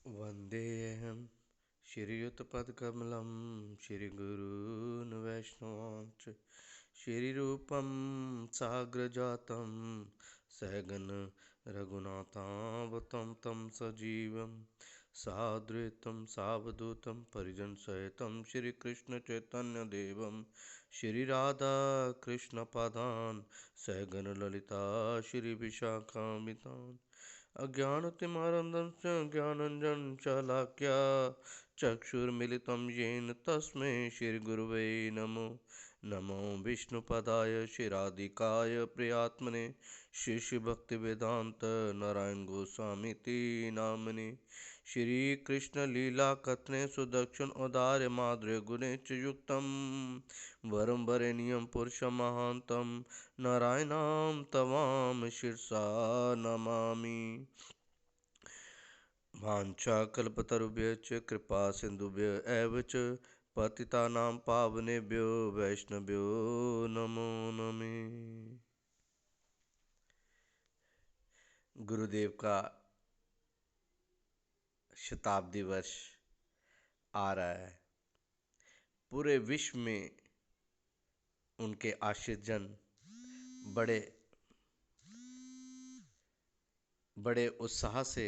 वन्देऽहं श्रीयुतपदकमलं श्रीगुरून् वैष्णवांश्च श्रीरूपं साग्रजातं सहगण रघुनाथावतं तं सजीवं साद्वैतं सावधूतं परिजनसहितं श्रीकृष्णचैतन्यदेवं श्रीराधाकृष्णपादान् सहगण ललिता श्रीविशाखान्वितान् अज्ञानतिमिरन्धस्य ज्ञानाञ्जनशलाकया चक्षुर्मिलितं येन तस्मै श्रीगुरवे नमो नमो विष्णुपदाय श्रीराधिकाय प्रियात्मने श्रीशुभक्तिवेदान्त नारायण गोस्वामीति नामने श्रीकृष्णलीलाकथने सुदक्षिण औदार्य माधुर्य गुणे च युक्तं वरं वरेण्यं पुरुषमहान्तं नारायणां तवां शिरसा नमामि। वाञ्छाकल्पतरुभ्यश्च कृपा सिन्धुभ्य एव च पतितानां पावनेभ्यो वैष्णव्यो नमो नमः। गुरुदेव का शताब्दी वर्ष आ रहा है। पूरे विश्व में उनके आश्रित जन बड़े बड़े उत्साह से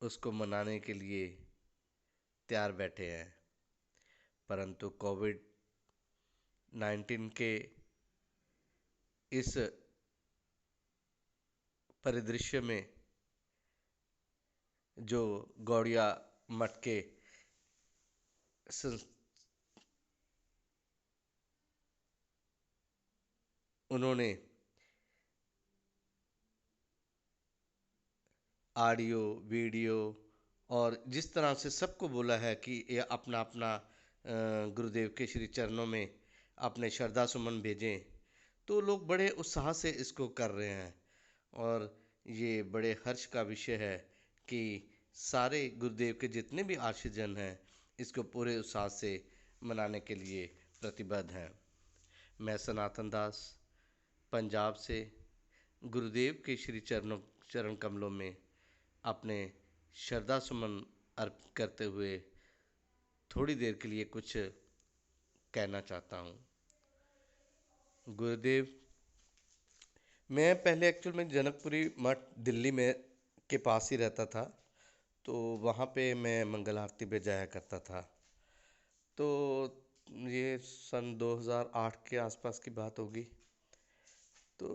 उसको मनाने के लिए तैयार बैठे हैं। परंतु कोविड-19 के इस परिदृश्य में जो गौड़िया मठ के उन्होंने ऑडियो वीडियो और जिस तरह से सबको बोला है कि ये अपना अपना गुरुदेव के श्री चरणों में अपने श्रद्धा सुमन भेजें, तो लोग बड़े उत्साह से इसको कर रहे हैं। और ये बड़े हर्ष का विषय है कि सारे गुरुदेव के जितने भी आश्रित जन हैं इसको पूरे उत्साह से मनाने के लिए प्रतिबद्ध हैं। मैं सनातन दास पंजाब से गुरुदेव के श्री चरण कमलों में अपने श्रद्धा सुमन अर्पित करते हुए थोड़ी देर के लिए कुछ कहना चाहता हूँ। गुरुदेव, मैं पहले एक्चुअल में जनकपुरी मठ दिल्ली में के पास ही रहता था, तो वहाँ पे मैं मंगल आरती पे जाया करता था। तो ये सन 2008 के आसपास की बात होगी। तो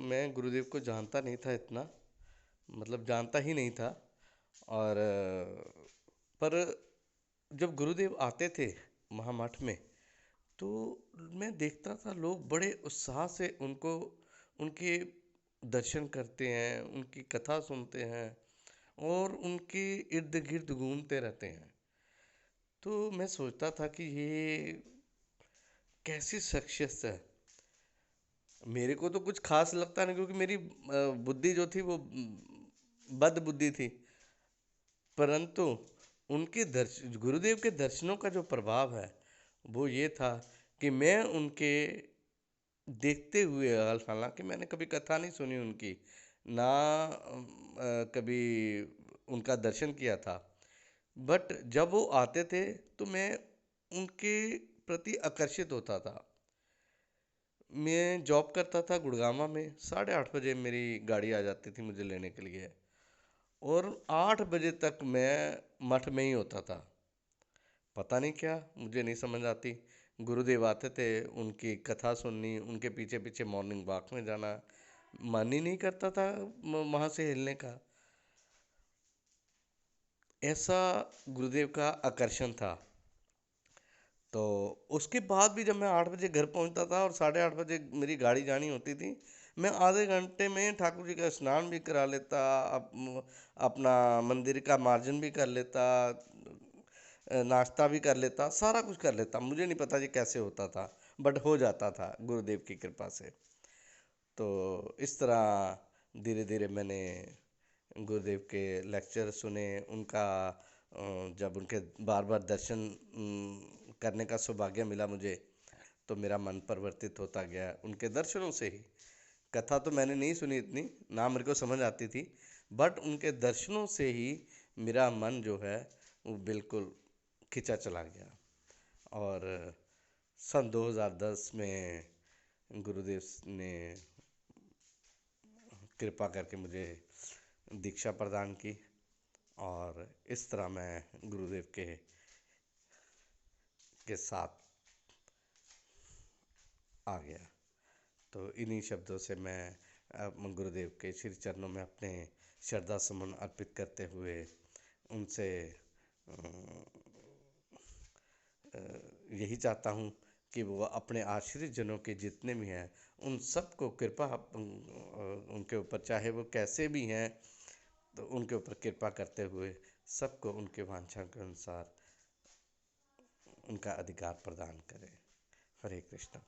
मैं गुरुदेव को जानता नहीं था इतना, मतलब जानता ही नहीं था। और पर जब गुरुदेव आते थे महामठ में, तो मैं देखता था लोग बड़े उत्साह से उनको उनके दर्शन करते हैं, उनकी कथा सुनते हैं और उनके इर्द गिर्द घूमते रहते हैं। तो मैं सोचता था कि ये कैसी शख्सियत है। मेरे को तो कुछ खास लगता नहीं, क्योंकि मेरी बुद्धि जो थी वो बद बुद्धि थी। परंतु उनके गुरुदेव के दर्शनों का जो प्रभाव है वो ये था कि मैं उनके देखते हुए, हालांकि मैंने कभी कथा नहीं सुनी उनकी, ना कभी उनका दर्शन किया था, बट जब वो आते थे तो मैं उनके प्रति आकर्षित होता था। मैं जॉब करता था गुड़गांव में, 8:30 बजे मेरी गाड़ी आ जाती थी मुझे लेने के लिए, और 8 बजे तक मैं मठ में ही होता था। पता नहीं क्या, मुझे नहीं समझ आती। गुरुदेव आते थे, उनकी कथा सुननी, उनके पीछे पीछे मॉर्निंग वॉक में जाना, मन ही नहीं करता था वहाँ से हिलने का। ऐसा गुरुदेव का आकर्षण था। तो उसके बाद भी जब मैं 8 बजे घर पहुंचता था और 8:30 बजे मेरी गाड़ी जानी होती थी, मैं आधे घंटे में ठाकुर जी का स्नान भी करा लेता, अपना मंदिर का मार्जन भी कर लेता, नाश्ता भी कर लेता, सारा कुछ कर लेता। मुझे नहीं पता जी कैसे होता था, बट हो जाता था गुरुदेव की कृपा से। तो इस तरह धीरे धीरे मैंने गुरुदेव के लेक्चर सुने, उनका जब उनके बार बार दर्शन करने का सौभाग्य मिला मुझे, तो मेरा मन परिवर्तित होता गया उनके दर्शनों से ही। कथा तो मैंने नहीं सुनी इतनी, ना मेरे को समझ आती थी, बट उनके दर्शनों से ही मेरा मन जो है वो बिल्कुल खिंचा चला गया। और सन 2010 में गुरुदेव ने कृपा करके मुझे दीक्षा प्रदान की, और इस तरह मैं गुरुदेव के साथ आ गया। तो इन्हीं शब्दों से मैं गुरुदेव के श्री चरणों में अपने श्रद्धा सुमन अर्पित करते हुए उनसे यही चाहता हूँ कि वो अपने आश्रित जनों के जितने भी हैं उन सबको कृपा उनके ऊपर, चाहे वो कैसे भी हैं, तो उनके ऊपर कृपा करते हुए सबको उनके वांछा के अनुसार उनका अधिकार प्रदान करें। हरे कृष्णा।